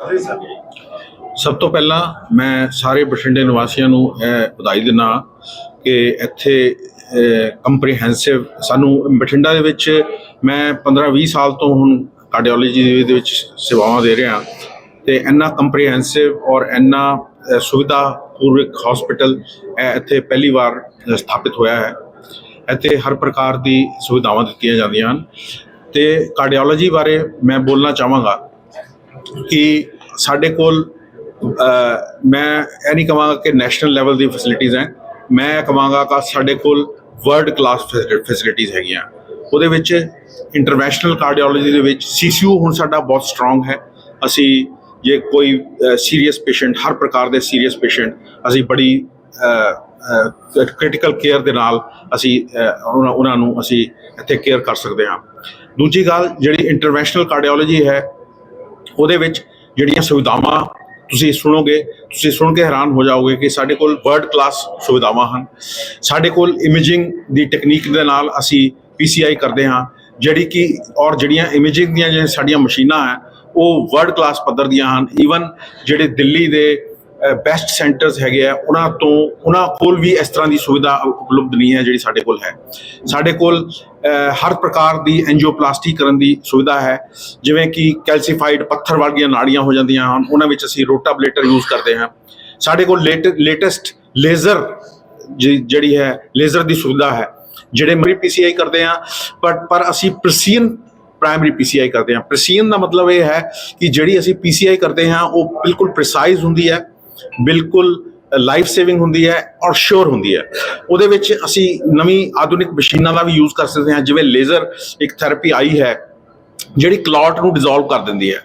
ਸਭ ਤੋਂ ਪਹਿਲਾਂ ਮੈਂ ਸਾਰੇ ਬਠਿੰਡੇ ਨਿਵਾਸੀਆਂ ਨੂੰ ਇਹ ਵਧਾਈ ਦਿੰਦਾ ਕਿ ਇੱਥੇ ਕੰਪਰੀਹੈਂਸਿਵ ਸਾਨੂੰ ਬਠਿੰਡਾ ਦੇ ਵਿੱਚ ਮੈਂ 15-20 ਸਾਲ ਤੋਂ ਹੁਣ ਕਾਰਡੀਓਲੋਜੀ ਦੇ ਵਿੱਚ ਸੇਵਾਵਾਂ ਦੇ ਰਿਹਾ ਤੇ ਇੰਨਾ ਕੰਪਰੀਹੈਂਸਿਵ ਔਰ ਇੰਨਾ ਸੁਵਿਧਾ ਪੂਰਵਕ ਹਸਪੀਟਲ ਇੱਥੇ ਪਹਿਲੀ ਵਾਰ ਸਥਾਪਿਤ ਹੋਇਆ ਹੈ। ਇੱਥੇ ਹਰ ਪ੍ਰਕਾਰ ਦੀ ਸੁਵਿਧਾਵਾਂ ਦਿੱਤੀਆਂ ਜਾਂਦੀਆਂ ਹਨ ਤੇ ਕਾਰਡੀਓਲੋਜੀ ਬਾਰੇ ਮੈਂ ਬੋਲਣਾ ਚਾਹਾਂਗਾ ਕਿ ਸਾਡੇ ਕੋਲ मैं ये नहीं कहांगा कि नैशनल लैवल की फैसिलिटीज़ हैं, मैं कहांगा कि साढ़े कोल वर्ल्ड क्लास फैसिलिटीज़ हैगियां। उहदे विच इंटरवैशनल कार्डियोलॉजी दे विच CCU हुण साडा बहुत स्ट्रोंग है। असी जे कोई सीरीयस पेशेंट हर प्रकार के सीरीयस पेशेंट असी बड़ी क्रिटिकल केयर दे नाल असी उन्हां नूं असी इत्थे केयर कर सकते हाँ। दूजी गल जिहड़ी इंटरवैशनल कार्डियोलॉजी है उहदे विच जिहड़ियां सुविधावां ਤੁਸੀਂ ਸੁਣ ਕੇ ਹੈਰਾਨ ਹੋ ਜਾਓਗੇ ਕਿ ਸਾਡੇ ਕੋਲ ਵਰਲਡ ਕਲਾਸ ਸੁਵਿਧਾਵਾਂ ਹਨ। ਸਾਡੇ ਕੋਲ ਇਮੇਜਿੰਗ ਦੀ ਟੈਕਨੀਕ ਦੇ ਨਾਲ ਅਸੀਂ PCI ਕਰਦੇ ਹਾਂ ਜਿਹੜੀ ਕਿ ਔਰ ਜਿਹੜੀਆਂ ਇਮੇਜਿੰਗ ਦੀਆਂ ਜਿਹੜੀਆਂ ਸਾਡੀਆਂ ਮਸ਼ੀਨਾਂ ਹੈ ਉਹ ਵਰਲਡ ਕਲਾਸ ਪੱਧਰ ਦੀਆਂ ਹਨ। ਈਵਨ ਜਿਹੜੇ ਦਿੱਲੀ ਦੇ ਬੈਸਟ ਸੈਂਟਰਸ ਹੈਗੇ ਆ ਉਹਨਾਂ ਕੋਲ ਵੀ ਇਸ ਤਰ੍ਹਾਂ ਦੀ ਸੁਵਿਧਾ ਉਪਲਬਧ ਨਹੀਂ ਹੈ ਜਿਹੜੀ ਸਾਡੇ ਕੋਲ ਹੈ। ਸਾਡੇ ਕੋਲ ਹਰ ਪ੍ਰਕਾਰ ਦੀ ਐਂਜੀਓਪਲਾਸਟੀ ਕਰਨ ਦੀ ਸੁਵਿਧਾ ਹੈ, ਜਿਵੇਂ ਕਿ ਕੈਲਸੀਫਾਈਡ ਪੱਥਰ ਵਰਗੀਆਂ ਨਾੜੀਆਂ ਹੋ ਜਾਂਦੀਆਂ ਹਨ ਉਹਨਾਂ ਵਿੱਚ ਅਸੀਂ ਰੋਟਾਬਲੇਟਰ ਯੂਜ਼ ਕਰਦੇ ਹਾਂ। ਸਾਡੇ ਕੋਲ ਲੇਟੈਸਟ ਲੇਜ਼ਰ ਜਿਹੜੀ ਹੈ ਲੇਜ਼ਰ ਦੀ ਸੁਵਿਧਾ ਹੈ। ਜਿਹੜੇ ਮਰੀ PCI ਕਰਦੇ ਹਾਂ ਪਰ ਅਸੀਂ ਪ੍ਰਸੀਨ ਪ੍ਰਾਇਮਰੀ PCI ਕਰਦੇ ਹਾਂ। ਪ੍ਰਸੀਨ ਦਾ ਮਤਲਬ ਇਹ ਹੈ ਕਿ ਜਿਹੜੀ ਅਸੀਂ PCI ਕਰਦੇ ਹਾਂ ਉਹ ਬਿਲਕੁਲ ਪ੍ਰਿਸਾਈਜ਼ ਹੁੰਦੀ ਹੈ, ਬਿਲਕੁਲ ਲਾਈਫ ਸੇਵਿੰਗ ਹੁੰਦੀ ਹੈ ਔਰ ਸ਼ੋਰ ਹੁੰਦੀ ਹੈ। ਉਹਦੇ ਵਿੱਚ ਅਸੀਂ ਨਵੀਂ ਆਧੁਨਿਕ ਮਸ਼ੀਨਾਂ ਦਾ ਵੀ ਯੂਜ਼ ਕਰ ਸਕਦੇ ਹਾਂ, ਜਿਵੇਂ ਲੇਜ਼ਰ ਇੱਕ ਥੈਰੇਪੀ ਆਈ ਹੈ ਜਿਹੜੀ ਕਲੌਟ ਨੂੰ ਡਿਜ਼ੋਲਵ ਕਰ ਦਿੰਦੀ ਹੈ।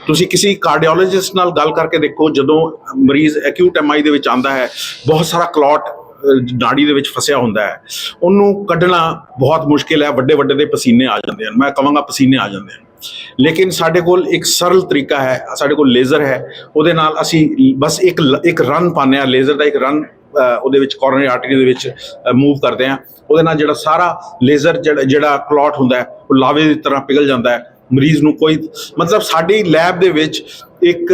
ਤੁਸੀਂ ਕਿਸੇ ਕਾਰਡੀਓਲੋਜਿਸਟ ਨਾਲ ਗੱਲ ਕਰਕੇ ਦੇਖੋ, ਜਦੋਂ ਮਰੀਜ਼ ਐਕਿਊਟ MI ਦੇ ਵਿੱਚ ਆਉਂਦਾ ਹੈ ਬਹੁਤ ਸਾਰਾ ਕਲੌਟ ਨਾੜੀ ਦੇ ਵਿੱਚ ਫਸਿਆ ਹੁੰਦਾ ਹੈ, ਉਹਨੂੰ ਕੱਢਣਾ ਬਹੁਤ ਮੁਸ਼ਕਿਲ ਹੈ। ਵੱਡੇ ਵੱਡੇ ਦੇ ਪਸੀਨੇ ਆ ਜਾਂਦੇ ਹਨ, ਮੈਂ ਕਹਾਂਗਾ ਪਸੀਨੇ ਆ ਜਾਂਦੇ ਹਨ। ਲੇਕਿਨ ਸਾਡੇ ਕੋਲ ਇੱਕ ਸਰਲ ਤਰੀਕਾ ਹੈ, ਸਾਡੇ ਕੋਲ ਲੇਜ਼ਰ ਹੈ। ਉਹਦੇ ਨਾਲ ਅਸੀਂ ਬਸ ਇੱਕ ਰਨ ਪਾਉਂਦੇ ਹਾਂ, ਲੇਜ਼ਰ ਦਾ ਇੱਕ ਰਨ ਉਹਦੇ ਵਿੱਚ ਕੋਰੋਨਰੀ ਆਰਟਰੀ ਦੇ ਵਿੱਚ ਮੂਵ ਕਰਦੇ ਹਾਂ। ਉਹਦੇ ਨਾਲ ਜਿਹੜਾ ਸਾਰਾ ਲੇਜ਼ਰ ਜਿਹੜਾ ਕਲੌਟ ਹੁੰਦਾ ਹੈ ਉਹ ਲਾਵੇ ਦੀ ਤਰ੍ਹਾਂ ਪਿਘਲ ਜਾਂਦਾ ਹੈ। ਮਰੀਜ਼ ਨੂੰ ਕੋਈ ਮਤਲਬ ਸਾਡੀ ਲੈਬ ਦੇ ਵਿੱਚ ਇੱਕ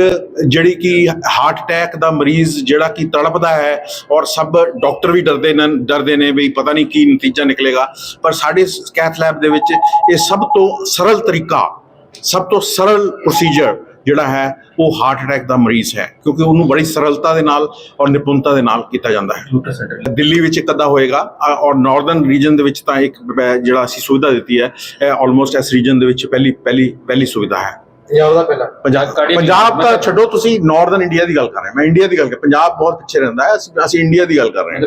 ਜਿਹੜੀ ਕਿ ਹਾਰਟ ਅਟੈਕ ਦਾ ਮਰੀਜ਼ ਜਿਹੜਾ ਕਿ ਤੜਪਦਾ ਹੈ ਔਰ ਸਭ ਡਾਕਟਰ ਵੀ ਡਰਦੇ ਨੇ ਵੀ ਪਤਾ ਨਹੀਂ ਕੀ ਨਤੀਜਾ ਨਿਕਲੇਗਾ, ਪਰ ਸਾਡੇ ਕੈਥ ਲੈਬ ਦੇ ਵਿੱਚ ਇਹ ਸਭ ਤੋਂ ਸਰਲ ਤਰੀਕਾ, ਸਭ ਤੋਂ ਸਰਲ ਪ੍ਰੋਸੀਜਰ ਜਿਹੜਾ ਹੈ ਉਹ ਹਾਰਟ ਅਟੈਕ ਦਾ ਮਰੀਜ਼ ਹੈ, ਕਿਉਂਕਿ ਉਹਨੂੰ ਬੜੀ ਸਰਲਤਾ ਦੇ ਨਾਲ ਔਰ ਨਿਪੁੰਨਤਾ ਦੇ ਨਾਲ ਕੀਤਾ ਜਾਂਦਾ ਹੈ। ਦਿੱਲੀ ਵਿੱਚ ਇੱਕ ਅੱਧਾ ਹੋਏਗਾ ਔਰ ਨਾਰਦਰਨ ਰੀਜਨ ਦੇ ਵਿੱਚ ਤਾਂ ਇੱਕ ਜਿਹੜਾ ਅਸੀਂ ਸੁਵਿਧਾ ਦਿੱਤੀ ਹੈ, ਇਹ ਆਲਮੋਸਟ ਇਸ ਰੀਜਨ ਦੇ ਵਿੱਚ ਪਹਿਲੀ ਸੁਵਿਧਾ ਹੈ। ਪੰਜਾਬ ਤਾਂ ਛੱਡੋ, ਤੁਸੀਂ ਨਾਰਦਰਨ ਇੰਡੀਆ ਦੀ ਗੱਲ ਕਰ ਰਹੇ, ਮੈਂ ਇੰਡੀਆ ਦੀ ਗੱਲ ਕਰ, ਪੰਜਾਬ ਬਹੁਤ ਪਿੱਛੇ ਰਹਿੰਦਾ ਹੈ, ਅਸੀਂ ਇੰਡੀਆ ਦੀ ਗੱਲ ਕਰ ਰਹੇ ਹਾਂ।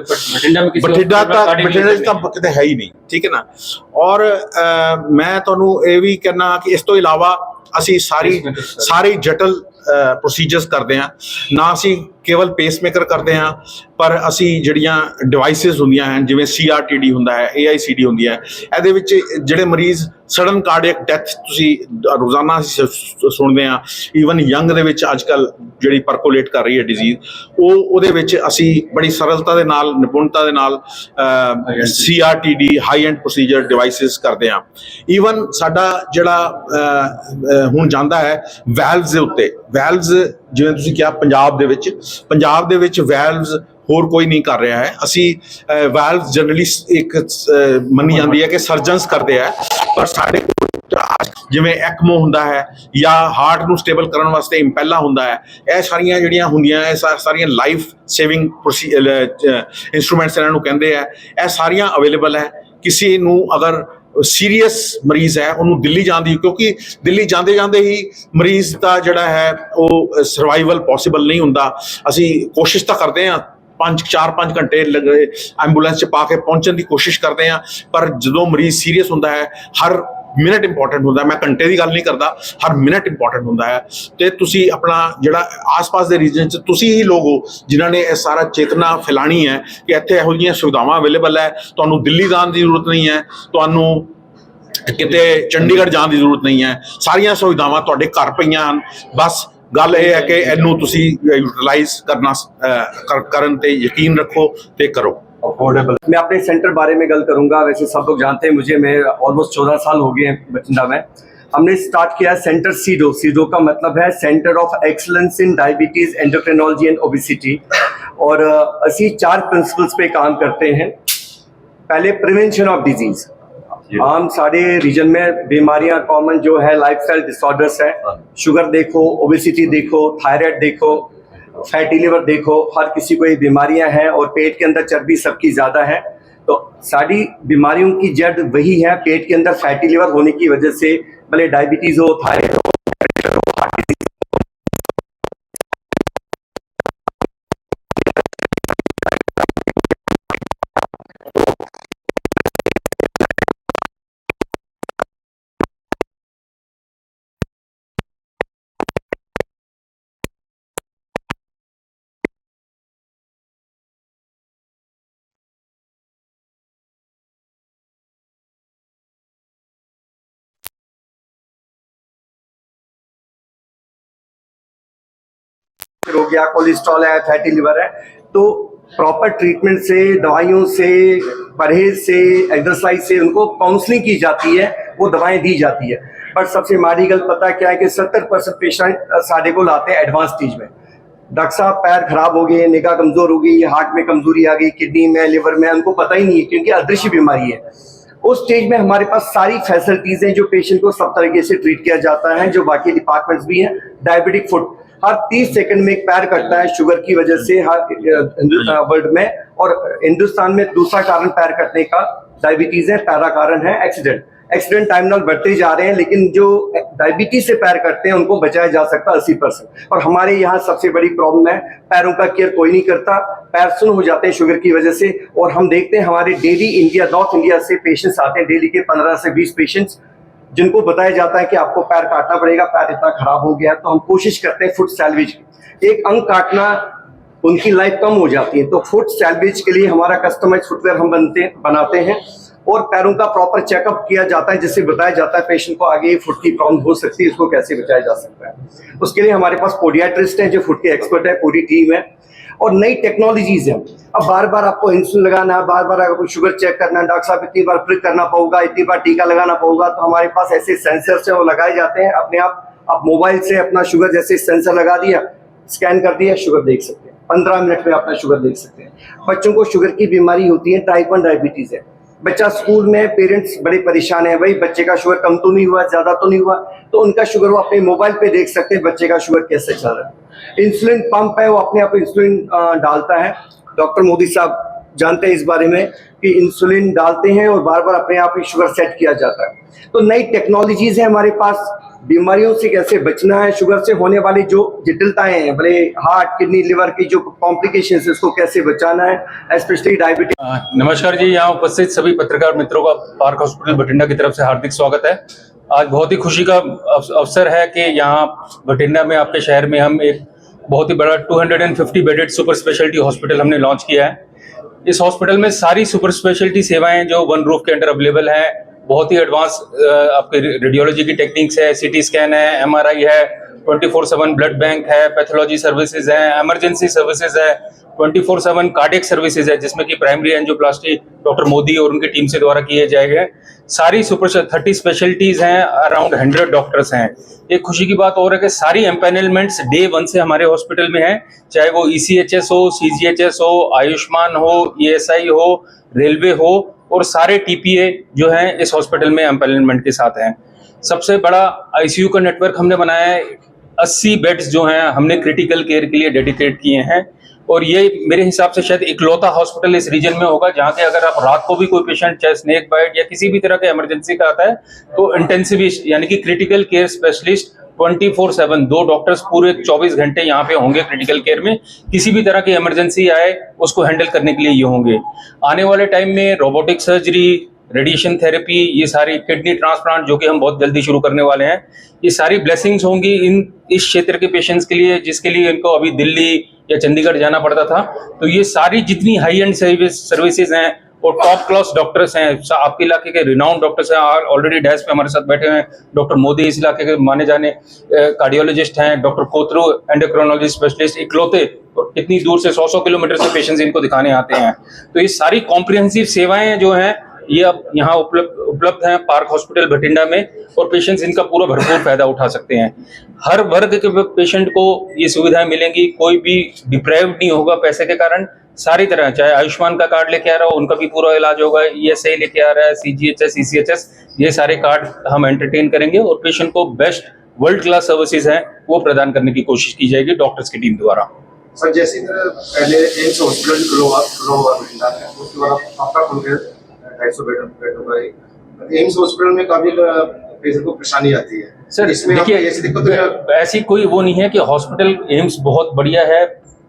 ਬਠਿੰਡਾ ਤਾਂ ਕਿਤੇ ਹੈ ਹੀ ਨਹੀਂ, ਠੀਕ ਹੈ ਨਾ। ਔਰ ਮੈਂ ਤੁਹਾਨੂੰ ਇਹ ਵੀ ਕਹਿਣਾ ਕਿ ਇਸ ਤੋਂ ਇਲਾਵਾ ਅਸੀਂ ਸਾਰੀ ਜਟਲ ਪ੍ਰੋਸੀਜਰਸ ਕਰਦੇ ਹਾਂ। ਨਾ ਅਸੀਂ ਕੇਵਲ ਪੇਸਮੇਕਰ ਕਰਦੇ ਹਾਂ, ਪਰ ਅਸੀਂ ਜਿਹੜੀਆਂ ਡਿਵਾਈਸਿਸ ਹੁੰਦੀਆਂ ਹਨ ਜਿਵੇਂ CRTD ਹੁੰਦਾ ਹੈ, AICD ਹੁੰਦੀ ਹੈ, ਇਹਦੇ ਵਿੱਚ ਜਿਹੜੇ ਮਰੀਜ਼ ਸਡਨ ਕਾਰਡੀਅਕ ਡੈਥ ਤੁਸੀਂ ਰੋਜ਼ਾਨਾ ਅਸੀਂ ਸੁਣਦੇ ਹਾਂ, ਈਵਨ ਯੰਗ ਦੇ ਵਿੱਚ ਅੱਜ ਕੱਲ੍ਹ ਜਿਹੜੀ ਪਰਕੋਲੇਟ ਕਰ ਰਹੀ ਹੈ ਡਿਜ਼ੀਜ਼, ਉਹਦੇ ਵਿੱਚ ਅਸੀਂ ਬੜੀ ਸਰਲਤਾ ਦੇ ਨਾਲ ਨਿਪੁੰਨਤਾ ਦੇ ਨਾਲ CRTD high end procedure devices ਕਰਦੇ ਹਾਂ। ਈਵਨ ਸਾਡਾ ਜਿਹੜਾ ਹੁਣ ਜਾਂਦਾ ਹੈ ਵੈਲਵਸ ਦੇ ਉੱਤੇ, ਵੈਲਵਸ ਜਿਵੇਂ ਤੁਸੀਂ ਕਿਹਾ ਪੰਜਾਬ ਦੇ ਵਿੱਚ ਵੈਲਵਸ ਹੋਰ ਕੋਈ ਨਹੀਂ ਕਰ ਰਿਹਾ ਹੈ। ਅਸੀਂ ਵੈਲਵਸ ਜਨਰਲੀ ਇੱਕ ਮੰਨੀ ਜਾਂਦੀ ਹੈ ਕਿ ਸਰਜਨਸ ਕਰਦੇ ਹੈ, ਪਰ ਸਾਡੇ ਕੋਲ ਜਿਵੇਂ ਐਕਮੋ ਹੁੰਦਾ ਹੈ ਜਾਂ ਹਾਰਟ ਨੂੰ ਸਟੇਬਲ ਕਰਨ ਵਾਸਤੇ ਇੰਪੈਲਾ ਹੁੰਦਾ ਹੈ, ਇਹ ਸਾਰੀਆਂ ਜਿਹੜੀਆਂ ਹੁੰਦੀਆਂ ਇਹ ਸਾਰੀਆਂ ਲਾਈਫ ਸੇਵਿੰਗ ਇੰਸਟਰੂਮੈਂਟਸ ਇਹਨਾਂ ਨੂੰ ਕਹਿੰਦੇ ਆ, ਇਹ ਸਾਰੀਆਂ ਅਵੇਲੇਬਲ ਹੈ। ਕਿਸੇ ਨੂੰ ਅਗਰ ਸੀਰੀਅਸ ਮਰੀਜ਼ ਹੈ ਉਹਨੂੰ ਦਿੱਲੀ ਜਾਣ ਦੀ, ਕਿਉਂਕਿ ਦਿੱਲੀ ਜਾਂਦੇ ਹੀ ਮਰੀਜ਼ ਦਾ ਜਿਹੜਾ ਹੈ ਉਹ ਸਰਵਾਈਵਲ ਪੋਸੀਬਲ ਨਹੀਂ ਹੁੰਦਾ। ਅਸੀਂ ਕੋਸ਼ਿਸ਼ ਤਾਂ ਕਰਦੇ ਹਾਂ 4-5 ਘੰਟੇ ਐਂਬੂਲੈਂਸ 'ਚ ਪਾ ਕੇ ਪਹੁੰਚਣ ਦੀ ਕੋਸ਼ਿਸ਼ ਕਰਦੇ ਹਾਂ, ਪਰ ਜਦੋਂ ਮਰੀਜ਼ ਸੀਰੀਅਸ ਹੁੰਦਾ ਹੈ ਹਰ ਮਿੰਟ ਇੰਪੋਰਟੈਂਟ ਹੁੰਦਾ। ਮੈਂ ਘੰਟੇ ਦੀ ਗੱਲ ਨਹੀਂ ਕਰਦਾ, ਹਰ ਮਿੰਟ ਇੰਪੋਰਟੈਂਟ ਹੁੰਦਾ ਹੈ। ਤੇ ਤੁਸੀਂ ਆਪਣਾ ਜਿਹੜਾ ਆਸ-ਪਾਸ ਦੇ ਰੀਜਨ 'ਚ ਤੁਸੀਂ ਹੀ ਲੋਕ ਹੋ ਜਿਨ੍ਹਾਂ ਨੇ ਇਹ ਸਾਰਾ ਚੇਤਨਾ ਫੈਲਾਣੀ ਹੈ ਕਿ ਇੱਥੇ ਇਹੋ ਜਿਹੀਆਂ ਸੁਵਿਧਾਵਾਂ ਅਵੇਲੇਬਲ ਹੈ। ਤੁਹਾਨੂੰ ਦਿੱਲੀ ਜਾਣ ਦੀ ਜ਼ਰੂਰਤ ਨਹੀਂ ਹੈ, ਤੁਹਾਨੂੰ ਕਿਤੇ ਚੰਡੀਗੜ੍ਹ ਜਾਣ ਦੀ ਜ਼ਰੂਰਤ ਨਹੀਂ ਹੈ, ਸਾਰੀਆਂ ਸੁਵਿਧਾਵਾਂ ਤੁਹਾਡੇ ਘਰ ਪਈਆਂ ਹਨ। ਬਸ ਗੱਲ ਇਹ है कि ਇਹਨੂੰ ਤੁਸੀਂ यूटिलाइज ਕਰਨ ਤੇ ਯਕੀਨ ਰੱਖੋ ਤੇ ਕਰੋ। अफोर्डेबल। मैं अपने सेंटर बारे में गल करूंगा। वैसे सब लोग जानते हैं मुझे, मैं ऑलमोस्ट 14 साल हो गए हैं बठिंडा में। हमने स्टार्ट किया सेंटर सीडो। सीडो का मतलब है centre of excellence in diabetes, endocrinology and obesity. और ਅਸੀਂ 4 प्रिंसिपल्स पे काम करते हैं। पहले प्रिवेंशन ऑफ डिजीज। आम सारे रीजन में बीमारियां कॉमन जो है लाइफस्टाइल डिसऑर्डर्स है, शुगर देखो, ओबेसिटी देखो, थायराइड देखो, फैटी लिवर देखो, हर किसी को ये बीमारियां हैं और पेट के अंदर चर्बी सबकी ज्यादा है। तो सारी बीमारियों की जड़ वही है, पेट के अंदर फैटी लिवर होने की वजह से, भले डायबिटीज हो, थायराइड हो, हो गया, कोलेस्ट्रॉल है, फैटी लिवर है। तो प्रॉपर ट्रीटमेंट से, दवाइयों से, परहेज से, एक्सरसाइज से उनको काउंसलिंग की जाती है, वो दवाएं दी जाती है। पर सबसे माड़ी गल पता क्या है कि 70% पेशेंट साढ़े को लाते हैं एडवांस स्टेज में। डॉक्टर साहब पैर खराब हो गए, निगाह कमजोर हो गई, हार्ट में कमजोरी आ गई, किडनी में, लिवर में, उनको पता ही नहीं है क्योंकि अदृश्य बीमारी है। उस स्टेज में हमारे पास सारी फैसिलिटीज हैं जो पेशेंट को सब तरीके से ट्रीट किया जाता है, जो बाकी डिपार्टमेंट्स भी हैं। डायबिटिक फुट हर 30 सेकंड में एक पैर कटता है शुगर की वजह से हर वर्ल्ड में, और हिंदुस्तान में दूसरा कारण पैर कटने का डायबिटीज है, पहला कारण है एक्सीडेंट। एक्सीडेंट टाइम नाल बढ़ते जा रहे हैं, लेकिन जो डायबिटीज से पैर कटते हैं उनको बचाया जा सकता है 80%। और हमारे यहाँ सबसे बड़ी प्रॉब्लम है, पैरों का केयर कोई नहीं करता, पैर सुन्न हो जाते हैं शुगर की वजह से। और हम देखते हैं हमारे डेली इंडिया, नॉर्थ इंडिया से पेशेंट्स आते हैं, डेली के 15 से 20 पेशेंट्स, जिनको बताया जाता है कि आपको पैर काटना पड़ेगा, पैर इतना खराब हो गया। तो हम कोशिश करते हैं फुट सैल्वेज की, एक अंग काटना उनकी लाइफ कम हो जाती है। तो फुट सैल्वेज के लिए हमारा कस्टमाइज फुटवेयर हम बनाते हैं और पैरों का प्रॉपर चेकअप किया जाता है, जिससे बताया जाता है पेशेंट को आगे फुट की प्रॉब्लम हो सकती है, इसको कैसे बचाया जा सकता है। उसके लिए हमारे पास पोडियाट्रिस्ट हैं जो फुट के एक्सपर्ट है, पूरी टीम है। और नई टेक्नोलॉजीज हैं। अब बार बार आपको इंसुलिन लगाना है, बार बार आपको शुगर चेक करना है, डॉक्टर साहब इतनी बार प्रिक करना पड़ेगा, इतनी बार टीका लगाना पड़ेगा। तो हमारे पास ऐसे सेंसर्स हैं, वो लगाए जाते हैं अपने आप मोबाइल से अपना शुगर जैसे सेंसर लगा दिया, स्कैन कर दिया, शुगर देख सकते हैं। 15 मिनट में अपना शुगर देख सकते हैं। बच्चों को शुगर की बीमारी होती है, टाइप 1 डायबिटीज है। बच्चा स्कूल में, पेरेंट्स बड़े परेशान है, भाई बच्चे का शुगर कम तो नहीं हुआ, ज्यादा तो नहीं हुआ। तो उनका शुगर वो अपने मोबाइल पे देख सकते हैं, बच्चे का शुगर कैसे चल रहा है। इंसुलिन पंप है, वो अपने आप इंसुलिन डालता है। डॉक्टर मोदी साहब जानते हैं इस बारे में कि इंसुलिन डालते हैं और बार बार अपने आप ही शुगर सेट किया जाता है। तो नई टेक्नोलॉजीज है हमारे पास, बीमारियों से कैसे बचना है, शुगर से होने वाली जो जटिलताएं हैं, भले हार्ट, किडनी, लिवर की जो कॉम्प्लिकेशंस है, उसको कैसे बचाना है, स्पेशली डायबिटीज। नमस्कार जी, यहाँ उपस्थित सभी पत्रकार मित्रों का पार्क हॉस्पिटल बठिंडा की तरफ से हार्दिक स्वागत है। आज बहुत ही खुशी का अवसर है कि यहाँ बठिंडा में, आपके शहर में, हम एक बहुत ही बड़ा 250 बेडेड सुपर स्पेशलिटी हॉस्पिटल हमने लॉन्च किया है। इस हॉस्पिटल में सारी सुपर स्पेशलिटी सेवाएं जो वन रूफ के अंडर अवेलेबल हैं, बहुत ही एडवांस आपके रेडियोलॉजी की टेक्निक्स है, सीटी स्कैन है, एमआरआई है, 24/7 ब्लड बैंक है, पैथोलॉजी सर्विसेज है, इमरजेंसी सर्विसेज है, 24/7 कार्डियक सर्विसेज है, जिसमें कि प्राइमरी एंजियोप्लास्टी डॉक्टर मोदी और उनकी टीम से द्वारा किए जाएंगे। सारी सुपर 30 स्पेशलिटीज हैं, अराउंड 100 डॉक्टर्स हैं। एक खुशी की बात और है कि सारी एम्पैनलमेंट्स डे 1 से हमारे हॉस्पिटल में हैं, चाहे वो ECHS हो, CGHS हो, आयुष्मान हो, ESI हो, रेलवे हो, और सारे TPA जो हैं इस हॉस्पिटल में एम्पैनलमेंट के साथ हैं। सबसे बड़ा ICU का नेटवर्क हमने बनाया है। 80 बेड्स जो हैं हमने क्रिटिकल केयर के लिए डेडिकेट किए हैं, और ये मेरे हिसाब से शायद इकलौता हॉस्पिटल इस रीजन में होगा जहाँ के अगर आप रात को भी कोई पेशेंट चाहे स्नेक बाइट या किसी भी तरह का इमरजेंसी का आता है, तो इंटेंसिविस्ट यानी कि क्रिटिकल केयर स्पेशलिस्ट 24/7 2 डॉक्टर्स पूरे 24 घंटे यहाँ पे होंगे क्रिटिकल केयर में। किसी भी तरह की इमरजेंसी आए उसको हैंडल करने के लिए ये होंगे। आने वाले टाइम में रोबोटिक सर्जरी, रेडिएशन थेरेपी, ये सारी किडनी ट्रांसप्लांट जो कि हम बहुत जल्दी शुरू करने वाले हैं, ये सारी ब्लेसिंग्स होंगी इस क्षेत्र के पेशेंट्स के लिए, जिसके लिए इनको अभी दिल्ली या चंडीगढ़ जाना पड़ता था। तो ये सारी जितनी हाई एंड सर्विसेज हैं और टॉप क्लास डॉक्टर्स हैं, आपके इलाके के रिनाउंड डॉक्टर्स हैं, ऑलरेडी डैश पे हमारे साथ बैठे हैं। डॉक्टर मोदी इस इलाके के माने जाने कार्डियोलॉजिस्ट हैं, डॉक्टर कोतरू एंडोक्रिनोलॉजी स्पेशलिस्ट, इकलौते इतनी दूर से 100 किलोमीटर से पेशेंट्स इनको दिखाने आते हैं। तो ये सारी कॉम्प्रिहेंसिव सेवाएं जो हैं ये अब यहाँ उपलब्ध हैं पार्क हॉस्पिटल भटिंडा में, और पेशेंट्स इनका पूरा भरपूर फायदा उठा सकते हैं। हर वर्ग के पेशेंट को ये सुविधाएं मिलेंगी, कोई भी डिप्राइव्ड नहीं होगा पैसे के कारण। सारी तरह, चाहे आयुष्मान का कार्ड लेके आ रहा हो उनका भी पूरा इलाज होगा, ESI लेके आ रहा है, CGHS, ECHS, ये सारे कार्ड हम एंटरटेन करेंगे और पेशेंट को बेस्ट वर्ल्ड क्लास सर्विसेज हैं वो प्रदान करने की कोशिश की जाएगी डॉक्टर्स की टीम द्वारा। सर, जैसी तरह पहले एम्स हॉस्पिटल ग्रो हुआ भटिंडा में, उसके बाद आपका खुल गया 250 बेड होगा। एम्स हॉस्पिटल में काफी पेशेंट को परेशानी आती है सर। इसमें देखिए, ऐसी दिक्कत ऐसी कोई वो नहीं है कि हॉस्पिटल एम्स बहुत बढ़िया है,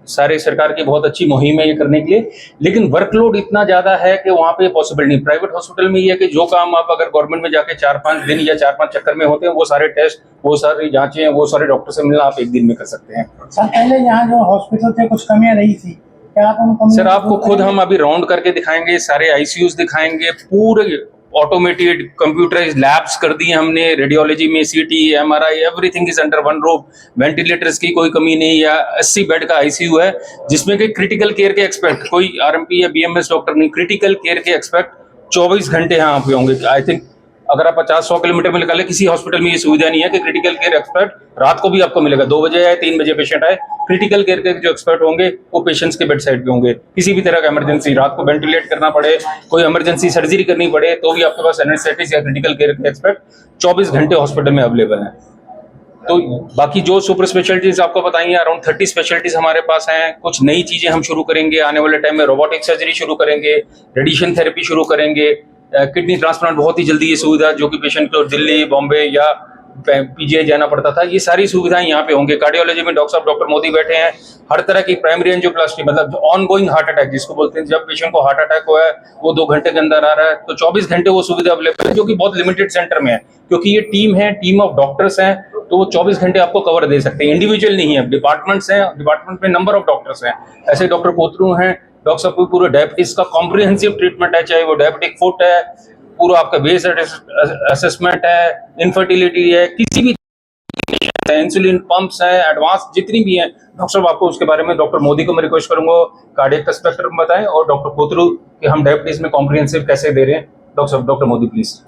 सारे सरकार की बहुत अच्छी मुहिम है ये करने के लिए, लेकिन वर्कलोड इतना ज्यादा है कि वहाँ पे पॉसिबल नहीं। प्राइवेट हॉस्पिटल में ये है कि जो काम आप अगर गवर्नमेंट में जाके 4-5 दिन या 4-5 चक्कर में होते हैं, वो सारे टेस्ट, वो सारी जांचें, वो सारे डॉक्टर से मिलना आप एक दिन में कर सकते हैं। सर, पहले यहाँ जो हॉस्पिटल थे कुछ कमियां रही थी, क्या आप उन कमियों सर, आपको खुद हम अभी राउंड करके दिखाएंगे, सारे ICUs दिखाएंगे, पूरे ऑटोमेटेड कंप्यूटराइज्ड लैब्स कर दिए हमने, रेडियोलॉजी में CT, MRI, everything is under one roof. Ventilators की कोई कमी नहीं, या 80 बेड का ICU है जिसमें कि क्रिटिकल केयर के एक्सपर्ट, कोई RMP या BMS डॉक्टर नहीं, क्रिटिकल केयर के एक्सपर्ट 24 घंटे यहाँ पे होंगे। आई थिंक अगर आप 50-100 किलोमीटर में निकाले, किसी हॉस्पिटल में ये सुविधा नहीं है कि क्रिटिकल केयर एक्सपर्ट रात को भी आपको मिलेगा, 2 बजे आए 3 बजे पेशेंट आए, क्रिटिकल केयर के जो एक्सपर्ट होंगे वो पेशेंट्स के बेड साइड पे होंगे। किसी भी तरह का इमरजेंसी, रात को वेंटिलेट करना पड़े, कोई इमरजेंसी सर्जरी करनी पड़े, तो भी आपके पास एनेस्थेटिस्ट या क्रिटिकल केयर के एक्सपर्ट 24 घंटे हॉस्पिटल में अवेलेबल हैं। तो बाकी जो सुपर स्पेशलिटीज आपको बताइए, अराउंड 30 स्पेशलिटीज हमारे पास हैं। कुछ नई चीजें हम शुरू करेंगे आने वाले टाइम में, रोबोटिक सर्जरी शुरू करेंगे, रेडिएशन थेरेपी शुरू करेंगे, किडनी ट्रांसप्लांट बहुत ही जल्दी, ये सुविधा जो कि पेशेंट को दिल्ली, बॉम्बे या PGI जाना पड़ता था, ये सारी सुविधाएं यहाँ पे होंगे। कार्डियोलॉजी में डॉक्टर मोदी बैठे हैं, हर तरह की प्राइमरी एंजियोप्लास्टी, मतलब ऑनगोइंग हार्ट अटैक जिसको बोलते हैं, जब पेशेंट को हार्ट अटैक हुआ है वो 2 घंटे के अंदर आ रहा है, तो 24 घंटे वो सुविधा अवेलेबल है, जो कि बहुत लिमिटेड सेंटर में है, क्योंकि ये टीम ऑफ डॉक्टर्स हैं, तो वो 24 घंटे आपको कवर दे सकते हैं। इंडिविजुअल नहीं है, डिपार्टमेंट्स हैं, डिपार्टमेंट में नंबर ऑफ डॉक्टर्स हैं। ऐसे डॉक्टर कोतरू हैं, डॉक्टर साहब पूरा डायबिटीज का कॉम्प्रिहेंसिव ट्रीटमेंट है, चाहे वो डायबिटिक फुट है, पूरा आपका बेस असेसमेंट है, इनफर्टिलिटी है, किसी भी इंसुलिन पंप्स है, एडवांस जितनी भी हैं, डॉक्टर साहब आपको उसके बारे में, डॉक्टर मोदी को मैं रिक्वेस्ट करूंगा कार्डियक का स्पेक्ट्रम बताएं, और डॉक्टर कोतरू कि हम डायबिटीज में कॉम्प्रिहेंसिव कैसे दे रहे हैं। डॉक्टर साहब, डॉक्टर मोदी प्लीज।